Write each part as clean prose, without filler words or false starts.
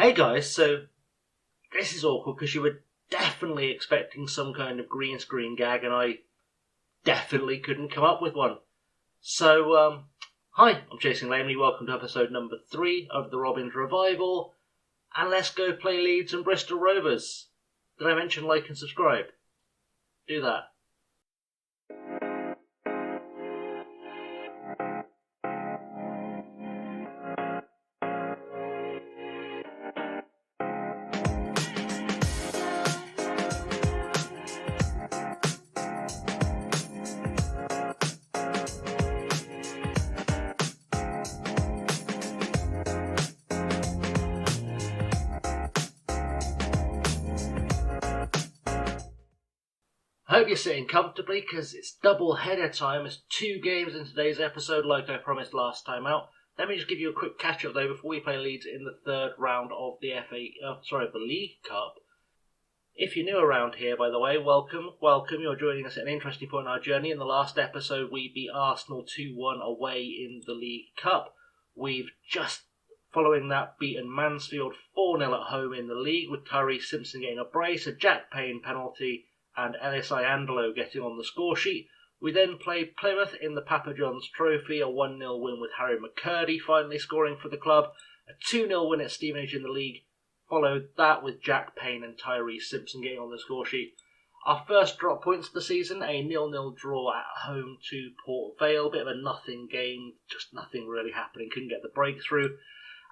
Hey guys, so this is awkward because you were definitely expecting some kind of green screen gag and I definitely couldn't come up with one. So, hi, I'm Jason Lamely, welcome to episode number 3 of the Robins Revival, and let's go play Leeds and Bristol Rovers. Did I mention like and subscribe? Do that. I hope you're sitting comfortably because it's double header time. It's 2 games in today's episode like I promised last time out. Let me just give you a quick catch up though before we play Leeds in the third round of the the League Cup. If you're new around here, by the way, welcome. You're joining us at an interesting point in our journey. In the last episode, we beat Arsenal 2-1 away in the League Cup. We've just, following that, beaten Mansfield 4-0 at home in the league with Tyree Simpson getting a brace, a Jack Payne penalty, and Ellis Iandolo getting on the score sheet. We then played Plymouth in the Papa John's Trophy, a 1-0 win with Harry McCurdy finally scoring for the club, a 2-0 win at Stevenage in the league, followed that with Jack Payne and Tyree Simpson getting on the score sheet. Our first drop points of the season, a 0-0 draw at home to Port Vale, bit of a nothing game, just nothing really happening, couldn't get the breakthrough.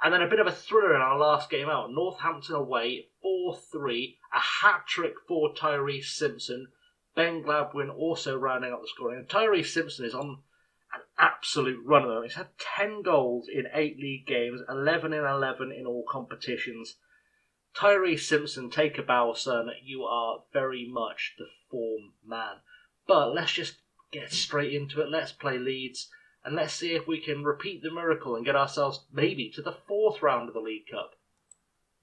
And then a bit of a thriller in our last game out. Northampton away, 4-3. A hat-trick for Tyree Simpson. Ben Gladwin also rounding up the scoring. And Tyree Simpson is on an absolute run at the moment. He's had 10 goals in 8 league games, 11 in 11 in all competitions. Tyree Simpson, take a bow, son. You are very much the form man. But let's just get straight into it. Let's play Leeds. And let's see if we can repeat the miracle and get ourselves maybe to the 4th round of the League Cup.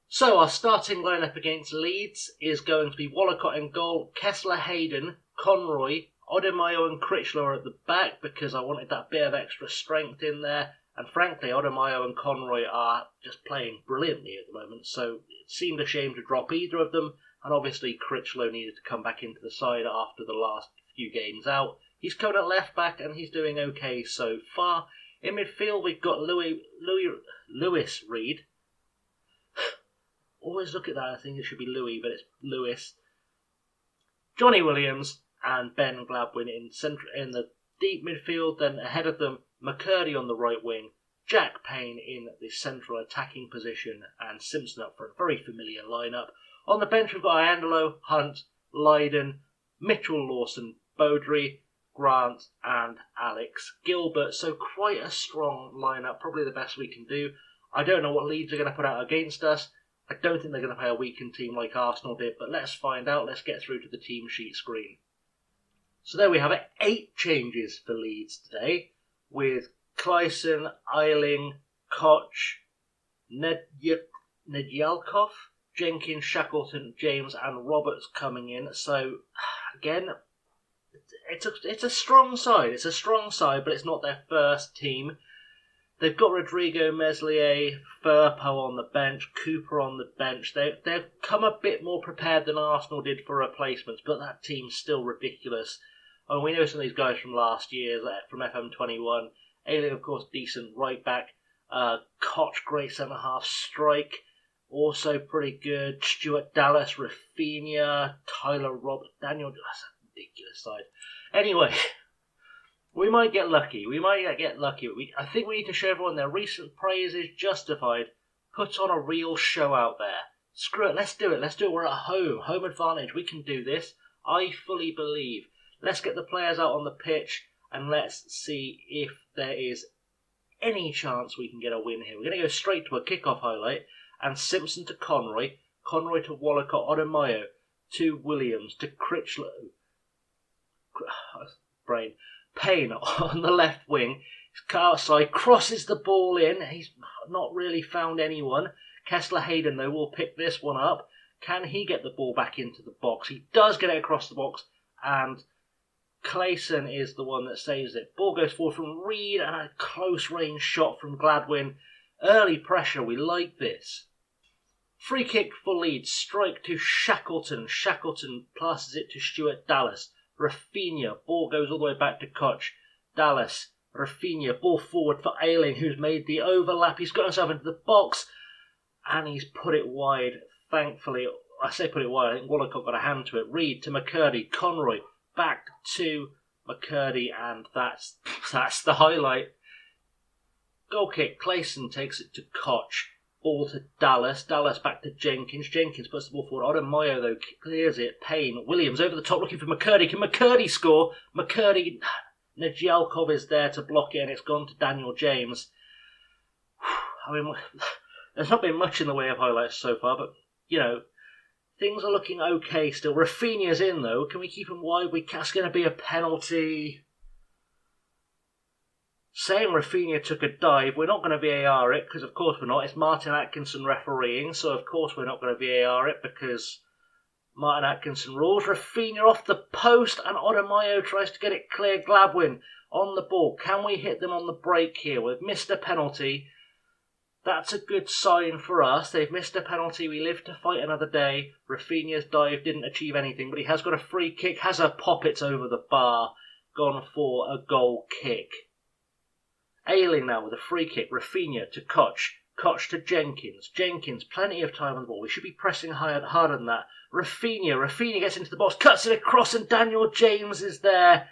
So our starting lineup against Leeds is going to be Wallacott in goal, Kessler, Hayden, Conroy, Odemayo and Critchlow at the back because I wanted that bit of extra strength in there. And frankly, Odemayo and Conroy are just playing brilliantly at the moment, so it seemed a shame to drop either of them. And obviously Critchlow needed to come back into the side after the last few games out. He's coming at left back and he's doing okay so far. In midfield, we've got Lewis Reed. Always look at that, I think it should be Louis, but it's Lewis. Johnny Williams and Ben Gladwin in the deep midfield. Then ahead of them, McCurdy on the right wing, Jack Payne in the central attacking position, and Simpson up for a very familiar lineup. On the bench, we've got Iandolo, Hunt, Lydon, Mitchell Lawson, Beaudry, Grant and Alex Gilbert. So quite a strong lineup, probably the best we can do. I don't know what Leeds are going to put out against us. I don't think they're going to play a weakened team like Arsenal did, but let's find out. Let's get through to the team sheet screen. So there we have it, 8 changes for Leeds today, with Clyson, Eiling, Koch, Nedyalkov, Jenkins, Shackleton, James and Roberts coming in. So again, it's a strong side. It's a strong side, but it's not their first team. They've got Rodrigo Meslier, Firpo on the bench, Cooper on the bench. They've come a bit more prepared than Arsenal did for replacements, but that team's still ridiculous. And we know some of these guys from last year, from FM21. Ailing, of course, decent right back. Koch, great centre-half strike. Also pretty good. Stuart Dallas, Rafinha, Tyler Roberts, Daniel. That's a ridiculous side. Anyway, we might get lucky. I think we need to show everyone their recent praise is justified. Put on a real show out there. Screw it, let's do it. We're at home. Home advantage. We can do this. I fully believe. Let's get the players out on the pitch and let's see if there is any chance we can get a win here. We're going to go straight to a kickoff highlight. And Simpson to Conroy. Conroy to Wallacott. Odemayo to Williams to Critchlow. Brain. Payne on the left wing. He's cut outside, crosses the ball in. He's not really found anyone. Kessler Hayden, though, will pick this one up. Can he get the ball back into the box? He does get it across the box, and Clayson is the one that saves it. Ball goes forward from Reed, and a close range shot from Gladwin. Early pressure, we like this. Free kick for Leeds. Strike to Shackleton. Shackleton passes it to Stuart Dallas. Rafinha. Ball goes all the way back to Koch. Dallas. Rafinha. Ball forward for Ayling, who's made the overlap. He's got himself into the box. And he's put it wide. Thankfully, I say put it wide. I think Wollacott got a hand to it. Reed to McCurdy. Conroy. Back to McCurdy. And that's the highlight. Goal kick. Clayson takes it to Koch. Ball to Dallas. Dallas back to Jenkins. Jenkins puts the ball forward. Odomayo, though, clears it. Payne. Williams over the top looking for McCurdy. Can McCurdy score? McCurdy. Nedzialkov is there to block it, and it's gone to Daniel James. I mean, there's not been much in the way of highlights so far, but, things are looking okay still. Rafinha's in, though. Can we keep him wide? That's going to be a penalty. Saying Rafinha took a dive, we're not going to VAR it, because of course we're not. It's Martin Atkinson refereeing, so of course we're not going to VAR it, because Martin Atkinson rules. Rafinha off the post, and Odomayo tries to get it clear. Gladwin on the ball. Can we hit them on the break here? We've missed a penalty. That's a good sign for us. They've missed a penalty. We live to fight another day. Rafinha's dive didn't achieve anything, but he has got a free kick. Has a pop, it's over the bar. Gone for a goal kick. Ayling now with a free kick. Rafinha to Koch. Koch to Jenkins. Jenkins, plenty of time on the ball. We should be pressing harder than that. Rafinha gets into the box, cuts it across, and Daniel James is there.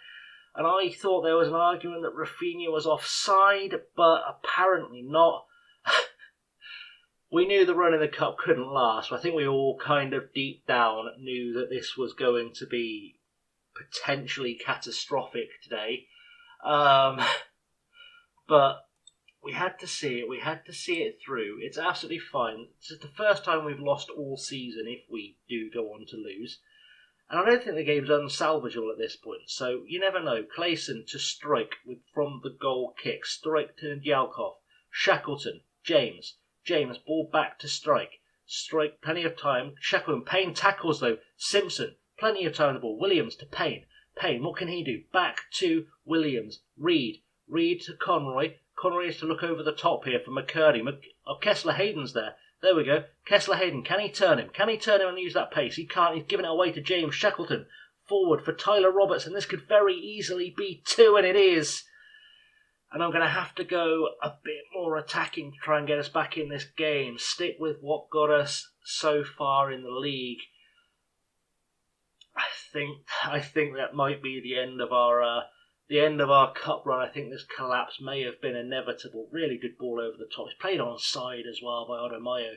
And I thought there was an argument that Rafinha was offside, but apparently not. We knew the run in the cup couldn't last. I think we all kind of deep down knew that this was going to be potentially catastrophic today. But we had to see it. We had to see it through. It's absolutely fine. It's the first time we've lost all season if we do go on to lose. And I don't think the game's unsalvageable at this point. So you never know. Clayson to strike from the goal kick. Strike to Nedzialkov. Shackleton. James. Ball back to Strike. Strike, plenty of time. Shackleton. Payne tackles though. Simpson. Plenty of time on the ball. Williams to Payne. Payne, what can he do? Back to Williams. Reed to Conroy. Conroy is to look over the top here for McCurdy. Kessler Hayden's there. There we go. Kessler Hayden. Can he turn him? Can he turn him and use that pace? He can't. He's giving it away to James Shackleton. Forward for Tyler Robertson. This could very easily be 2, and it is. And I'm going to have to go a bit more attacking to try and get us back in this game. Stick with what got us so far in the league. I think that might be the end of our cup run. I think this collapse may have been inevitable. Really good ball over the top. It's played on side as well by Odomayo.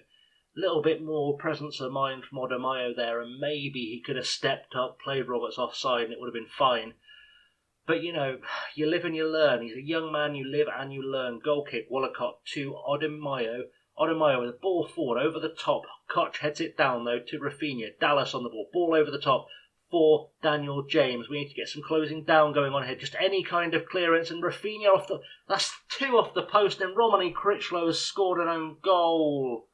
A little bit more presence of mind from Odomayo there, and maybe he could have stepped up, played Roberts offside, and it would have been fine. But, you live and you learn. He's a young man, you live and you learn. Goal kick, Wollacott to Odomayo. Odomayo with the ball forward over the top. Koch heads it down, though, to Rafinha. Dallas on the ball. Ball over the top for Daniel James. We need to get some closing down going on here. Just any kind of clearance. And Rafinha that's 2 off the post. And Romany Critchlow has scored an own goal.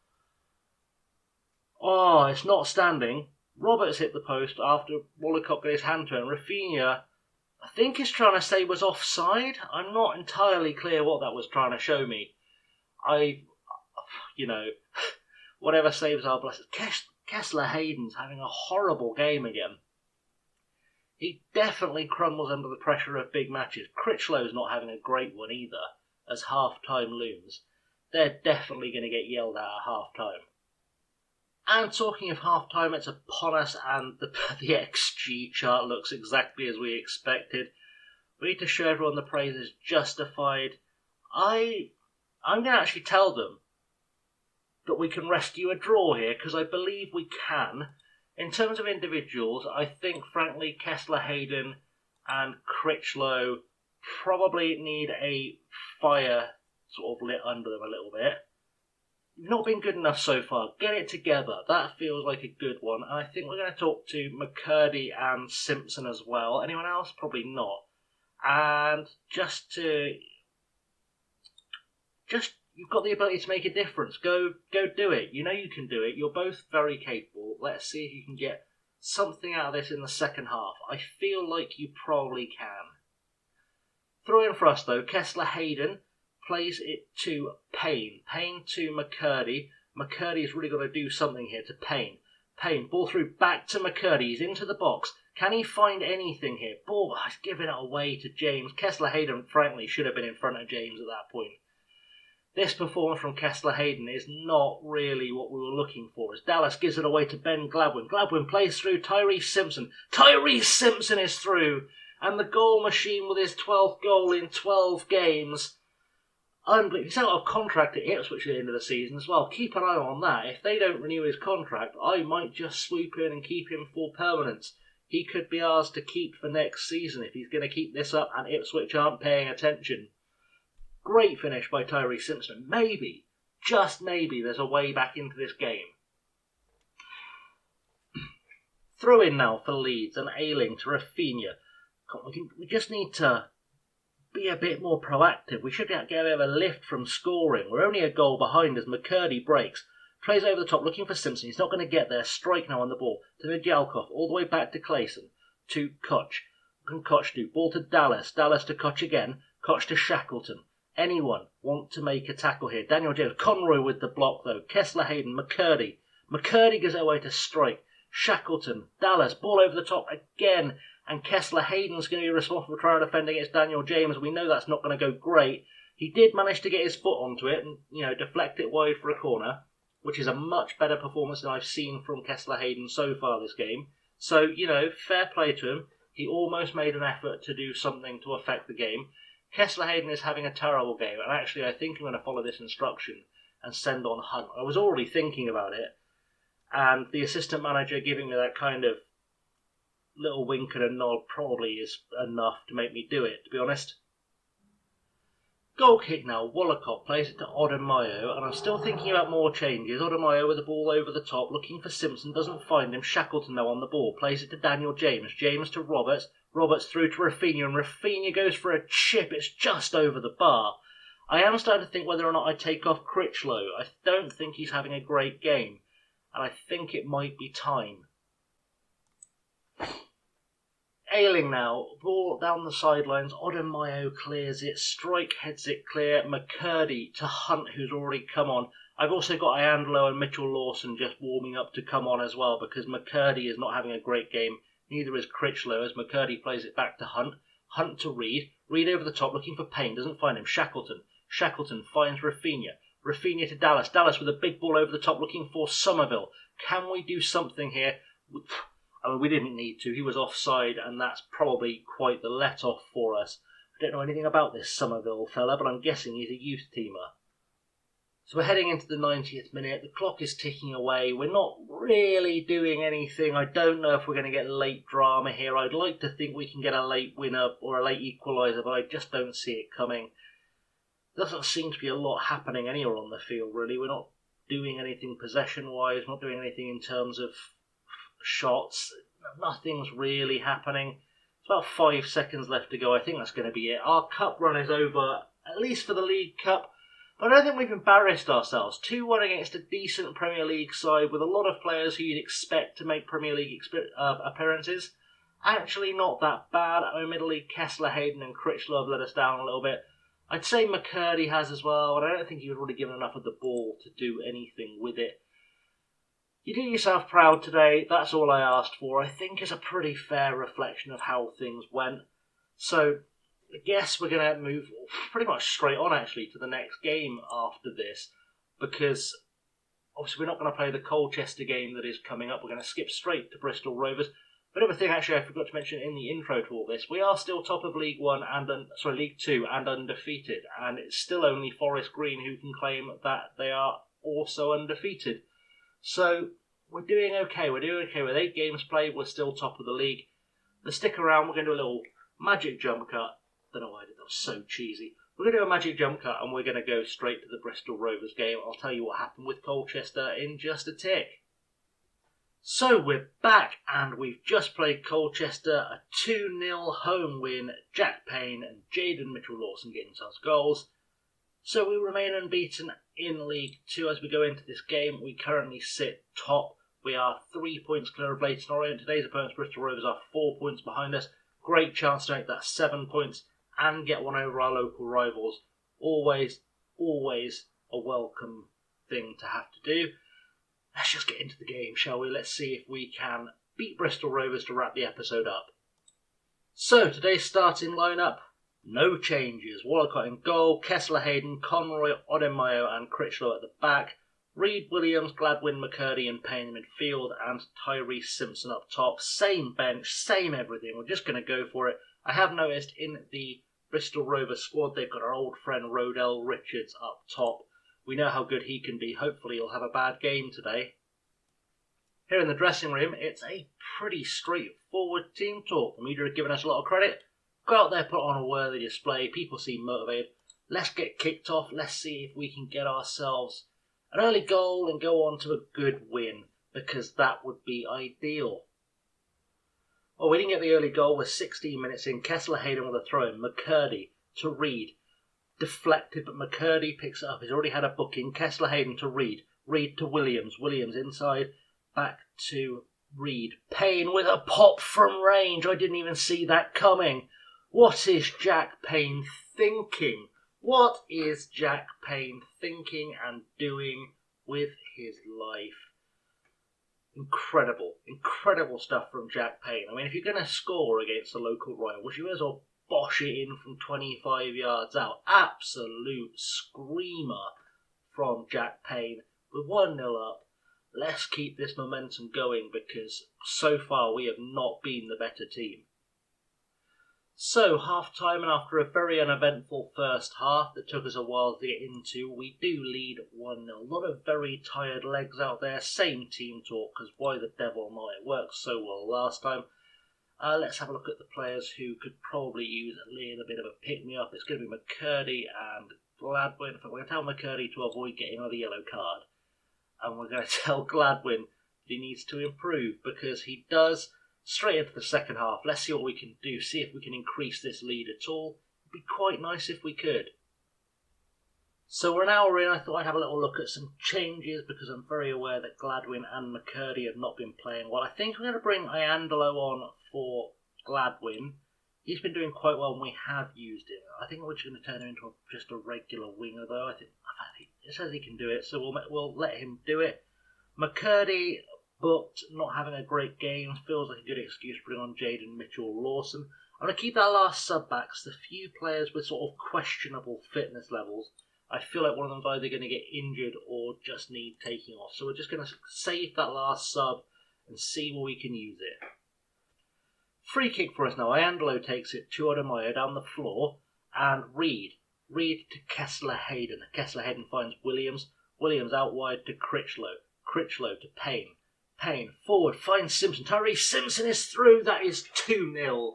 Oh, it's not standing. Roberts hit the post after Wollacott got his hand to it. And Rafinha, I think he's trying to say was offside. I'm not entirely clear what that was trying to show me. Whatever saves our blessings. Kessler Hayden's having a horrible game again. He definitely crumbles under the pressure of big matches. Critchlow's not having a great one either, as half-time looms. They're definitely going to get yelled at half-time. And talking of half-time, it's upon us, and the XG chart looks exactly as we expected. We need to show everyone the praise is justified. I'm going to actually tell them that we can rescue a draw here, because I believe we can. In terms of individuals, I think, frankly, Kessler Hayden and Critchlow probably need a fire sort of lit under them a little bit. Not been good enough so far. Get it together. That feels like a good one. And I think we're going to talk to McCurdy and Simpson as well. Anyone else? Probably not. And you've got the ability to make a difference. Go do it. You know you can do it. You're both very capable. Let's see if you can get something out of this in the second half. I feel like you probably can. Throw in for us though. Kessler Hayden plays it to Payne. Payne to McCurdy. McCurdy's really got to do something here to Payne. Payne, ball through back to McCurdy. He's into the box. Can he find anything here? Ball, he's giving it away to James. Kessler-Hayden, frankly, should have been in front of James at that point. This performance from Kessler-Hayden is not really what we were looking for, as Dallas gives it away to Ben Gladwin. Gladwin plays through Tyrese Simpson. Tyrese Simpson is through, and the goal machine with his 12th goal in 12 games. Unbelievable. He's out of contract at Ipswich at the end of the season as well. Keep an eye on that. If they don't renew his contract, I might just swoop in and keep him for permanence. He could be ours to keep for next season if he's going to keep this up and Ipswich aren't paying attention. Great finish by Tyrese Simpson. Maybe, just maybe, there's a way back into this game. Throw in now for Leeds and Ayling to Rafinha. We just need to be a bit more proactive. We should get a bit of a lift from scoring. We're only a goal behind as McCurdy breaks. Plays over the top, looking for Simpson. He's not going to get there. Strike now on the ball. To Nadjalkov, all the way back to Clayson. To Koch. What can Koch do? Ball to Dallas. Dallas to Koch again. Koch to Shackleton. Anyone want to make a tackle here? Daniel James. Conroy with the block though. Kessler-Hayden. McCurdy. McCurdy goes away to Strike. Shackleton. Dallas. Ball over the top again. And Kessler-Hayden's going to be responsible for trying to defend against Daniel James. We know that's not going to go great. He did manage to get his foot onto it and, deflect it wide for a corner, which is a much better performance than I've seen from Kessler-Hayden so far this game. So, fair play to him. He almost made an effort to do something to affect the game. Kessler-Hayden is having a terrible game, and actually I think I'm going to follow this instruction and send on Hunt. I was already thinking about it, and the assistant manager giving me that kind of little wink and a nod probably is enough to make me do it, to be honest. Goal kick now. Wollacott plays it to Odemayo, and I'm still thinking about more changes. Odemayo with the ball over the top, looking for Simpson, doesn't find him. Shackleton now on the ball, plays it to Daniel James. James to Roberts. Roberts through to Rafinha, and Rafinha goes for a chip. It's just over the bar. I am starting to think whether or not I take off Critchlow. I don't think he's having a great game, and I think it might be time. Ayling now, ball down the sidelines. Odemayo clears it. Strike heads it clear. McCurdy to Hunt, who's already come on. I've also got Iandolo and Mitchell Lawson just warming up to come on as well, because McCurdy is not having a great game. Neither is Critchlow, as McCurdy plays it back to Hunt. Hunt to Reed. Reed over the top, looking for Payne. Doesn't find him. Shackleton. Shackleton finds Rafinha. Rafinha to Dallas. Dallas with a big ball over the top, looking for Somerville. Can we do something here? We didn't need to. He was offside, and that's probably quite the let-off for us. I don't know anything about this Somerville fella, but I'm guessing he's a youth teamer. So we're heading into the 90th minute. The clock is ticking away. We're not really doing anything. I don't know if we're going to get late drama here. I'd like to think we can get a late winner or a late equaliser, but I just don't see it coming. There doesn't seem to be a lot happening anywhere on the field, really. We're not doing anything possession-wise, not doing anything in terms of shots. Nothing's really happening. It's about 5 seconds left to go. I think that's going to be it. Our cup run is over, at least for the League Cup. But I don't think we've embarrassed ourselves. 2-1 against a decent Premier League side with a lot of players who you'd expect to make Premier League appearances. Actually not that bad. Admittedly, Kessler-Hayden and Critchlow have let us down a little bit. I'd say McCurdy has as well, but I don't think he was really given enough of the ball to do anything with it. You did yourself proud today. That's all I asked for. I think it's a pretty fair reflection of how things went. So I guess we're going to move pretty much straight on, actually, to the next game after this, because obviously we're not going to play the Colchester game that is coming up. We're going to skip straight to Bristol Rovers. Bit of a thing, actually, I forgot to mention in the intro to all this. We are still top of League 2 and undefeated, and it's still only Forest Green who can claim that they are also undefeated. So we're doing okay. We're doing okay with 8 games played. We're still top of the league. Let's stick around. We're going to do a little magic jump cut. Don't know why I did that. Was so cheesy. We're going to do a magic jump cut, and we're going to go straight to the Bristol Rovers game. I'll tell you what happened with Colchester in just a tick. So we're back, and we've just played Colchester, a 2-0 home win. Jack Payne and Jaden Mitchell-Lawson getting themselves goals. So we remain unbeaten in League 2 as we go into this game. We currently sit top. We are 3 points clear of Leyton Orient. Today's opponents, Bristol Rovers, are 4 points behind us. Great chance to make that 7 points and get one over our local rivals. Always a welcome thing to have to do. Let's just get into the game, shall we? Let's see if we can beat Bristol Rovers to wrap the episode up. So, today's starting lineup, no changes. Walcott in goal, Kessler-Hayden, Conroy, Odemayo and Critchlow at the back. Reid, Williams, Gladwin, McCurdy and Payne in midfield, and Tyrese Simpson up top. Same bench, same everything. We're just going to go for it. I have noticed in the Bristol Rovers squad, they've got our old friend Rodell Richards up top. We know how good he can be. Hopefully he'll have a bad game today. Here in the dressing room, it's a pretty straightforward team talk. The media have given us a lot of credit. Go out there, put on a worthy display. People seem motivated. Let's get kicked off. Let's see if we can get ourselves an early goal and go on to a good win, because that would be ideal. Well, we didn't get the early goal. We're 16 minutes in. Kessler-Hayden with a throw in. McCurdy to Reid. Deflected, but McCurdy picks it up. He's already had a booking. Kessler-Hayden to Reid. Reid to Williams. Williams inside. Back to Reid. Payne with a pop from range. I didn't even see that coming. What is Jack Payne thinking? What is Jack Payne thinking and doing with his life? Incredible stuff from Jack Payne. I mean, if you're going to score against a local rivals, you may as well bosh it in from 25 yards out. Absolute screamer from Jack Payne with 1-0 up. Let's keep this momentum going, because so far we have not been the better team. So, half-time, and after a very uneventful first half that took us a while to get into, we do lead 1-0. A lot of very tired legs out there. Same team talk, because why the devil not? It worked so well last time. Let's have a look at the players who could probably use a little bit of a pick-me-up. It's going to be McCurdy and Gladwin. In fact, we're going to tell McCurdy to avoid getting another yellow card. And we're going to tell Gladwin that he needs to improve, because he does. Straight into the second half. Let's see what we can do. See if we can increase this lead at all. It'd be quite nice if we could. So we're an hour in. I thought I'd have a little look at some changes, because I'm very aware that Gladwin and McCurdy have not been playing well. I think I'm going to bring Iandolo on for Gladwin. He's been doing quite well and we have used him. I think we're just going to turn him into just a regular winger, though. I think it says he can do it, so we'll let him do it. McCurdy, but not having a great game, feels like a good excuse to bring on Jaden Mitchell-Lawson. I'm going to keep that last sub back, because the few players with sort of questionable fitness levels, I feel like one of them's either going to get injured or just need taking off. So we're just going to save that last sub and see where we can use it. Free kick for us now. Iandolo takes it to Odemayo down the floor, and Reid to Kessler-Hayden. Kessler-Hayden finds Williams. Williams out wide to Critchlow. Critchlow to Payne. Payne forward, finds Simpson. Tyrese Simpson is through. That is 2-0.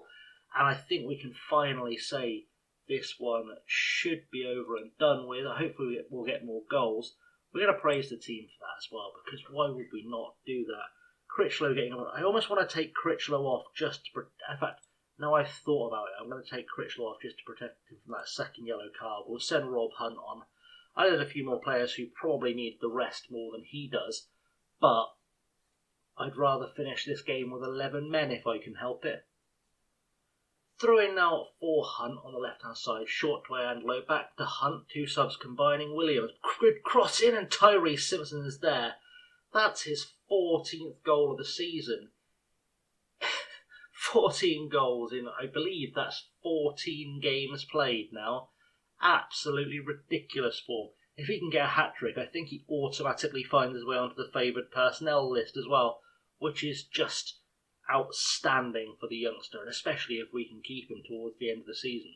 And I think we can finally say this one should be over and done with. Hopefully we'll get more goals. We're going to praise the team for that as well, because why would we not do that? Critchlow getting on. I almost want to take Critchlow off just to protect. In fact, now I've thought about it, I'm going to take Critchlow off just to protect him from that second yellow card. We'll send Rob Hunt on. I know there's a few more players who probably need the rest more than he does, but I'd rather finish this game with 11 men if I can help it. Throw in now for Hunt on the left-hand side. Short to Iandolo, back to Hunt. Two subs combining. Williams, good cross in, and Tyrese Simpson is there. That's his 14th goal of the season. 14 goals in, I believe that's 14 games played now. Absolutely ridiculous form. If he can get a hat-trick, I think he automatically finds his way onto the favoured personnel list as well, which is just outstanding for the youngster, and especially if we can keep him towards the end of the season.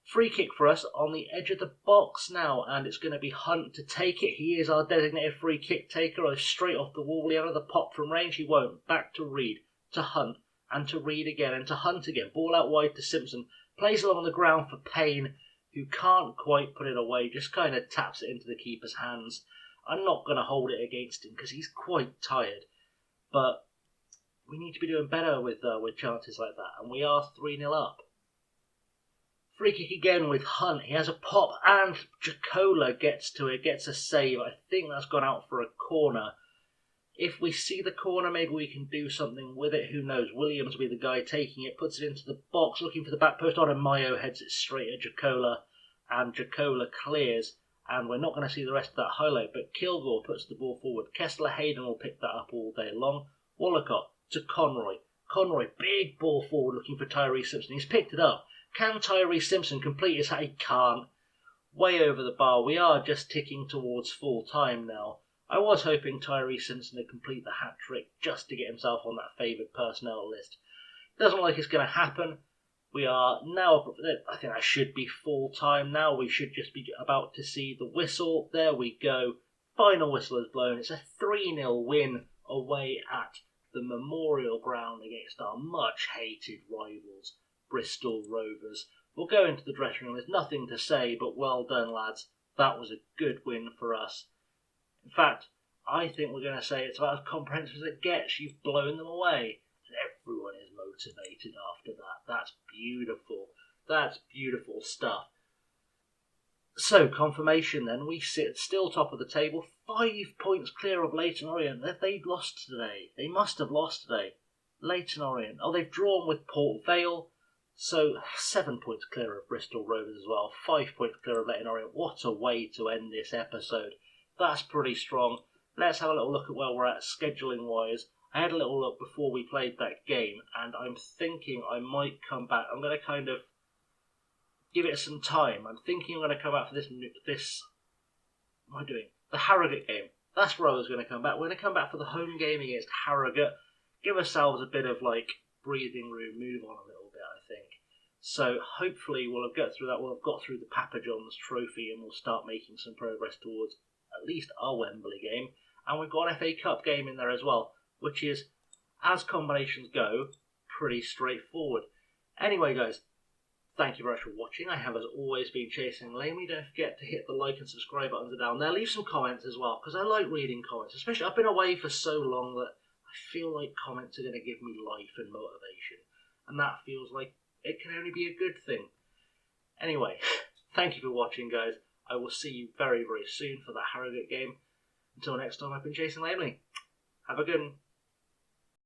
Free kick for us on the edge of the box now, and it's going to be Hunt to take it. He is our designated free kick taker. Straight off the wall, the pop from range, he won't. Back to Reid, to Hunt, and to Reid again, and to Hunt again. Ball out wide to Simpson. Plays along the ground for Payne, who can't quite put it away, just kind of taps it into the keeper's hands. I'm not going to hold it against him because he's quite tired, but we need to be doing better with chances like that, and we are 3-0 up. Free kick again with Hunt. He has a pop, and Jacola gets to it, gets a save. I think that's gone out for a corner. If we see the corner, maybe we can do something with it. Who knows? Williams will be the guy taking it, puts it into the box, looking for the back post. Odemayo heads it straight at Jacola, and Jacola clears and we're not going to see the rest of that highlight, but Kilgore puts the ball forward. Kessler Hayden will pick that up all day long. Wallacott to Conroy. Conroy, big ball forward looking for Tyree Simpson. He's picked it up. Can Tyree Simpson complete his hat? He can't. Way over the bar. We are just ticking towards full time now. I was hoping Tyree Simpson to complete the hat trick just to get himself on that favoured personnel list. Doesn't look like it's going to happen. We are now, I think that should be full time now. We should just be about to see the whistle. There we go. Final whistle is blown. It's a 3-0 win away at the Memorial Ground against our much hated rivals, Bristol Rovers. We'll go into the dressing room. There's nothing to say, but well done, lads. That was a good win for us. In fact, I think we're going to say it's about as comprehensive as it gets. You've blown them away. And everyone is motivated after that. That's beautiful. That's beautiful stuff. So, confirmation then. We sit still top of the table, 5 points clear of Leyton Orient. They've lost today. They must have lost today. Leyton Orient. Oh, they've drawn with Port Vale. So, 7 points clear of Bristol Rovers as well. 5 points clear of Leyton Orient. What a way to end this episode. That's pretty strong. Let's have a little look at where we're at scheduling-wise. I had a little look before we played that game, and I'm thinking I might come back. I'm going to kind of give it some time. I'm thinking I'm going to come back for this. What am I doing? The Harrogate game. That's where I was going to come back. We're going to come back for the home game against Harrogate. Give ourselves a bit of breathing room. Move on a little bit, I think. So hopefully we'll have got through that. We'll have got through the Papa John's Trophy, and we'll start making some progress towards at least our Wembley game. And we've got an FA Cup game in there as well, which is, as combinations go, pretty straightforward. Anyway, guys, thank you very much for watching. I have, as always, been Chasing Lamely. Don't forget to hit the like and subscribe buttons down there. Leave some comments as well, because I like reading comments. Especially, I've been away for so long that I feel like comments are going to give me life and motivation. And that feels like it can only be a good thing. Anyway, thank you for watching, guys. I will see you very, very soon for that Harrogate game. Until next time, I've been Chasing Lamely. Have a good one.